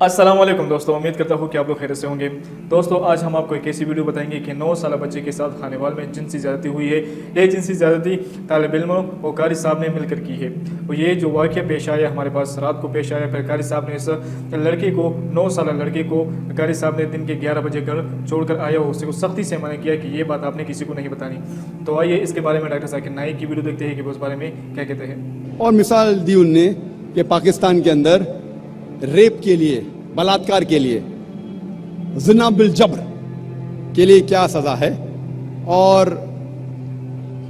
السلام علیکم دوستوں، امید کرتا ہوں کہ آپ لوگ خیریت سے ہوں گے۔ دوستوں، آج ہم آپ کو ایک ایسی ویڈیو بتائیں گے کہ 9 سالہ بچے کے ساتھ خانے وال میں جنسی زیادتی ہوئی ہے۔ یہ جنسی زیادتی طالب علموں اور قاری صاحب نے مل کر کی ہے، اور یہ جو واقعہ پیش آیا ہمارے پاس رات کو پیش آیا۔ پھر قاری صاحب نے اس لڑکے کو 9 سالہ لڑکے کو قاری صاحب نے دن کے 11 بجے گھر چھوڑ کر آیا اور اس کو سختی سے منع کیا کہ یہ بات آپ نے کسی کو نہیں بتانی۔ تو آئیے اس کے بارے میں ڈاکٹر ذاکر نائک کی ویڈیو دیکھتے ہیں کہ وہ اس بارے میں کیا کہتے ہیں۔ اور مثال دی ان نے کہ پاکستان کے اندر ریپ کے لیے، بلاತ್ಕಾರ کے لیے، زنا بالجبر کے لیے کیا سزا ہے، اور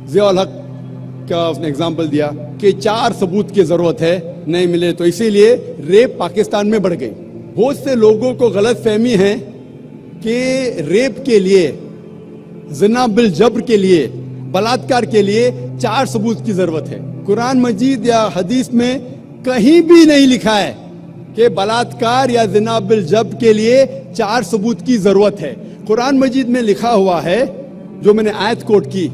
ضیاء الحق کا اس نے اگزامپل دیا کہ 4 ثبوت کی ضرورت ہے، نہیں ملے تو اسی لیے ریپ پاکستان میں بڑھ گئی۔ بہت سے لوگوں کو غلط فہمی ہے کہ ریپ کے لیے، زنا بالجبر کے لیے، بلاತ್ಕಾರ کے لیے 4 ثبوت کی ضرورت ہے۔ قرآن مجید یا حدیث میں کہیں بھی نہیں لکھا ہے کہ بلاತ್ಕಾರ یا زنا بالجبر کے لیے 4 ثبوت کی ضرورت ہے۔ قرآن مجید میں لکھا ہوا ہے، جو میں نے آیت کوٹ کی،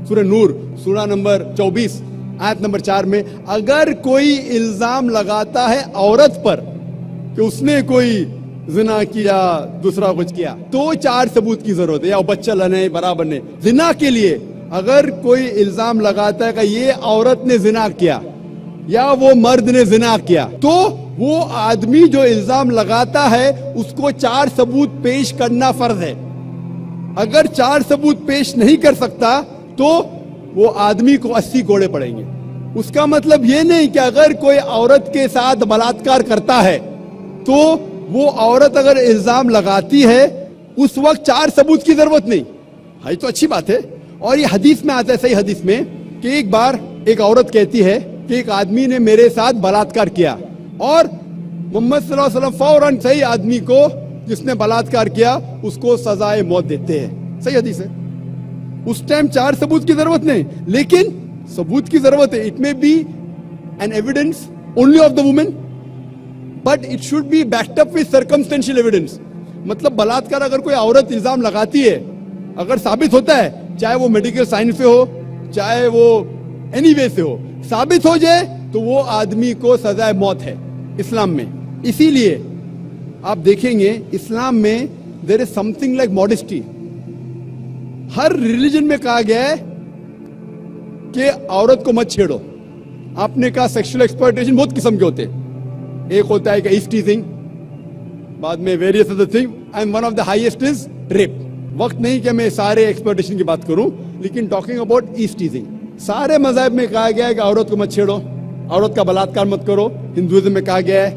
سورہ نور سورہ نمبر 24 آیت نمبر 4 میں، اگر کوئی الزام لگاتا ہے عورت پر کہ اس نے کوئی زنا کیا، دوسرا کچھ کیا، تو 4 ثبوت کی ضرورت ہے، یا بچہ لانے برابر نہیں۔ زنا کے لیے اگر کوئی الزام لگاتا ہے کہ یہ عورت نے زنا کیا یا وہ مرد نے زنا کیا، تو وہ آدمی جو الزام لگاتا ہے اس کو 4 ثبوت پیش کرنا فرض ہے۔ اگر 4 ثبوت پیش نہیں کر سکتا تو وہ آدمی کو 80 کوڑے پڑیں گے۔ اس کا مطلب یہ نہیں کہ اگر کوئی عورت کے ساتھ بلاತ್ಕಾರ کرتا ہے تو وہ عورت اگر الزام لگاتی ہے اس وقت 4 ثبوت کی ضرورت نہیں ہے، تو اچھی بات ہے۔ اور یہ حدیث میں آتا ہے، صحیح حدیث میں، کہ ایک بار ایک عورت کہتی ہے کہ ایک آدمی نے میرے ساتھ بلاತ್ಕಾರ کیا، اور محمد صلی اللہ علیہ وسلم فوراً صحیح آدمی کو جس نے بلاತ್ಕಾರ کیا اس کو سزائے موت دیتے ہیں۔ صحیح حدیث ہے۔ اس ٹائم 4 ثبوت کی ضرورت نہیں، لیکن ثبوت کی ضرورت ہے۔ It may be an evidence only of the woman, but it should be backed up with circumstantial evidence. مطلب بلاತ್ಕಾರ اگر کوئی عورت الزام لگاتی ہے، اگر ثابت ہوتا ہے، چاہے وہ میڈیکل سائنس سے ہو، چاہے وہ اینی وے سے ہو، ثابت ہو جائے تو وہ آدمی کو سزائے موت ہے اسلام میں۔ اسی لیے آپ دیکھیں گے اسلام میں دیر از سم تھنگ لائک ماڈسٹی۔ ہر ریلیجن میں کہا گیا ہے کہ عورت کو مت چھیڑو۔ آپ نے کہا سیکشل ایکسپلائٹیشن بہت قسم کے ہوتے ہیں، ایک ہوتا ہے کہ ایس ٹیزنگ، بعد میں various other thing, and one of the highest is rape. وقت نہیں کہ میں سارے ایکسپلائٹیشن کی بات کروں، لیکن ٹاکنگ اباؤٹ ایس ٹیزنگ، سارے مذاہب میں کہا گیا ہے کہ عورت کو مت چھیڑو، عورت کا بلاತ್ಕಾರ مت کرو۔ ہندوازم میں کہا گیا ہے،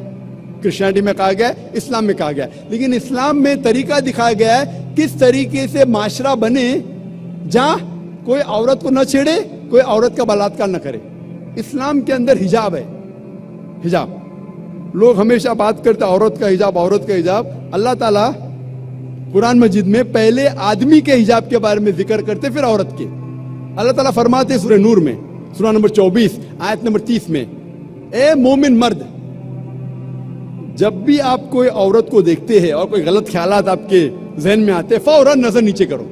کرسچینٹی میں کہا گیا ہے، اسلام میں کہا گیا ہے۔ لیکن اسلام میں طریقہ دکھایا گیا ہے کس طریقے سے معاشرہ بنے جہاں کوئی عورت کو نہ چھیڑے، کوئی عورت کا بلاತ್ಕಾರ نہ کرے۔ اسلام کے اندر حجاب ہے، حجاب۔ لوگ ہمیشہ بات کرتے عورت کا حجاب، عورت کا حجاب۔ اللہ تعالیٰ قرآن مجید میں پہلے آدمی کے حجاب کے بارے میں ذکر کرتے، پھر عورت کے۔ اللہ تعالیٰ فرماتے سورہ نور میں سورہ نمبر 24 آیت نمبر 30 میں، اے مومن مرد، جب بھی آپ کوئی عورت کو دیکھتے ہیں اور کوئی غلط خیالات آپ کے ذہن میں آتے، فوراً نظر نیچے کرو۔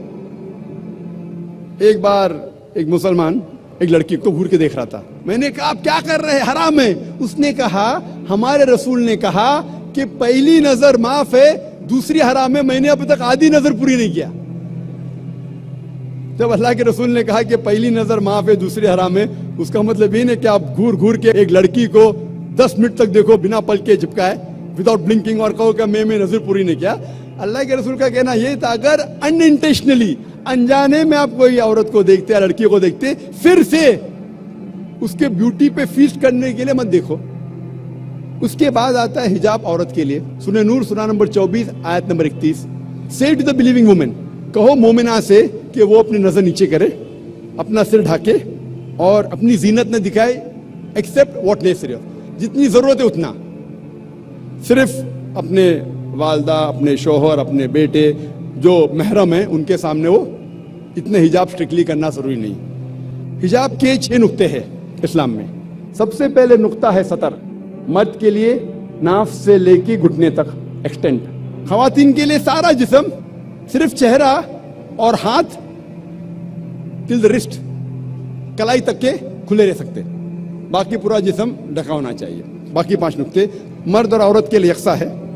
ایک بار ایک مسلمان ایک لڑکی کو گھور کے دیکھ رہا تھا، میں نے کہا آپ کیا کر رہے ہیں، حرام ہے۔ اس نے کہا ہمارے رسول نے کہا کہ پہلی نظر معاف ہے، دوسری حرام ہے، میں نے ابھی تک آدھی نظر پوری نہیں کیا۔ جب اللہ کے رسول نے کہا کہ پہلی نظر معاف ہے، دوسری حرام ہے، اس کا مطلب یہ نہیں کہ آپ گھور گھور کے ایک لڑکی کو 10 منٹ تک دیکھو بنا پلک کے جھپکائے، وداؤٹ بلنکنگ، اور کہو کہ میں نظر پوری نہیں کیا۔ اللہ کے رسول کا کہنا یہ تھا اگر ان انٹینشنلی، انجانے میں آپ کوئی عورت کو دیکھتے یا لڑکی کو دیکھتے، پھر سے اس کے بیوٹی پہ فیسٹ کرنے کے لیے مت دیکھو۔ اس کے بعد آتا ہے حجاب عورت کے لیے، سورہ نور سورہ نمبر 24 آیت number 31، say to the believing woman، کہو مومنہ سے کہ وہ اپنی نظر نیچے کرے، اپنا سر ڈھاکے اور اپنی زینت نہ دکھائے، ایکسپٹ واٹ نیسری، جتنی ضرورت ہے اتنا۔ صرف اپنے والدہ، اپنے شوہر، اپنے بیٹے جو محرم ہیں ان کے سامنے وہ اتنے حجاب اسٹرکٹلی کرنا ضروری نہیں۔ حجاب کے 6 نقطے ہیں اسلام میں۔ سب سے پہلے نقطہ ہے سطر، مرد کے لیے ناف سے لے کے گھٹنے تک ایکسٹینٹ، خواتین کے لیے سارا جسم، صرف چہرہ اور ہاتھ ٹل دا رسٹ، کلائی تک کے کھلے رہ سکتے، باقی پورا جسم ڈھکا ہونا چاہیے۔ باقی 5 نقطے مرد اور عورت کے لیے یکساں ہے۔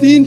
3,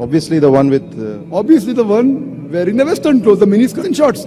Obviously the one with Obviously the one wearing the western clothes, the mini skirt and shorts.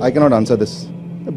I cannot answer this.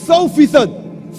100%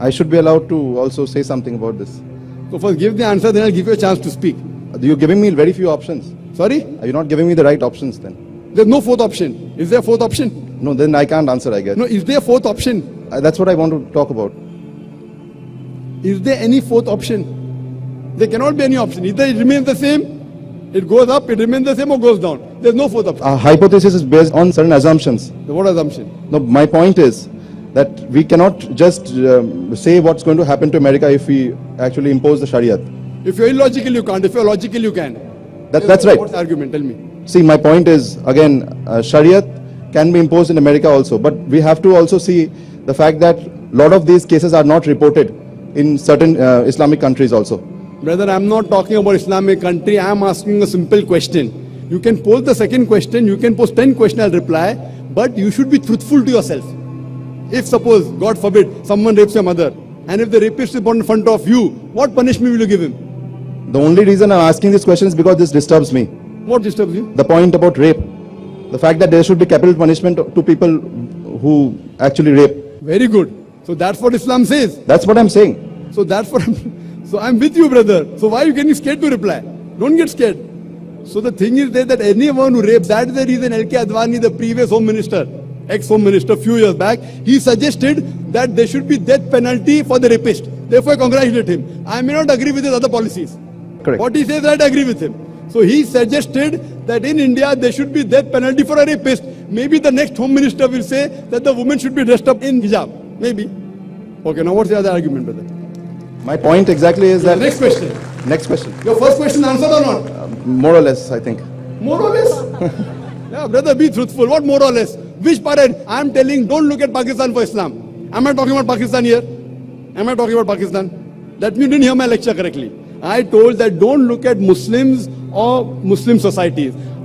I should be allowed to also say something about this. So first give the answer, then I'll give you a chance to speak. You're giving me very few options. Sorry? Are you not giving me the right options then? There's no fourth option. Is there a fourth option? No, then I can't answer, I guess. No, is there a fourth option? That's what I want to talk about. Is there any fourth option? There cannot be any option. Either it remains the same It goes up, it remains the same, or goes down. There's no fourth option. Our hypothesis is based on certain assumptions. What assumption? No, my point is that we cannot just say what's going to happen to America if we actually impose the Shariat. If you're illogical, you can't. If you're logical, you can. That's right. What's the argument? Tell me. See, my point is, again, Shariat can be imposed in America also, but we have to also see the fact that a lot of these cases are not reported in certain Islamic countries also. Brother, I'm not talking about Islamic country. I'm asking a simple question. You can pose the second question. You can pose 10 questions, I'll reply. But you should be truthful to yourself. If suppose, God forbid, someone rapes your mother, and if the rapist is born in front of you, what punishment will you give him? The only reason I'm asking this question is because this disturbs me. What disturbs you? The point about rape. The fact that there should be capital punishment to people who actually rape. Very good. So that's what Islam says. That's what I'm saying. So that's what so I'm with you, brother. So why are you getting scared to reply? Don't get scared. So the thing is that anyone who rapes, that is the reason L.K. Advani, the previous home minister, ex-home minister, few years back, he suggested that there should be death penalty for the rapist. Therefore, I congratulate him. I may not agree with his other policies. Correct. What he says, I agree with him. So he suggested that in India there should be death penalty for a rapist. Maybe the next home minister will say that the woman should be dressed up in hijab. Maybe. Okay, now what's the other argument, brother? My point exactly is that... Next question. Next question. Your first question answered or not? More or less, I think. More or less? Yeah, brother, be truthful. What more or less? Which part? I am telling, don't look at Pakistan for Islam. Am I talking about Pakistan here? Am I talking about Pakistan? That means you didn't hear my lecture correctly. I told that don't look at Muslims or Muslim societies.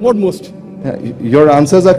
What most? Your answers are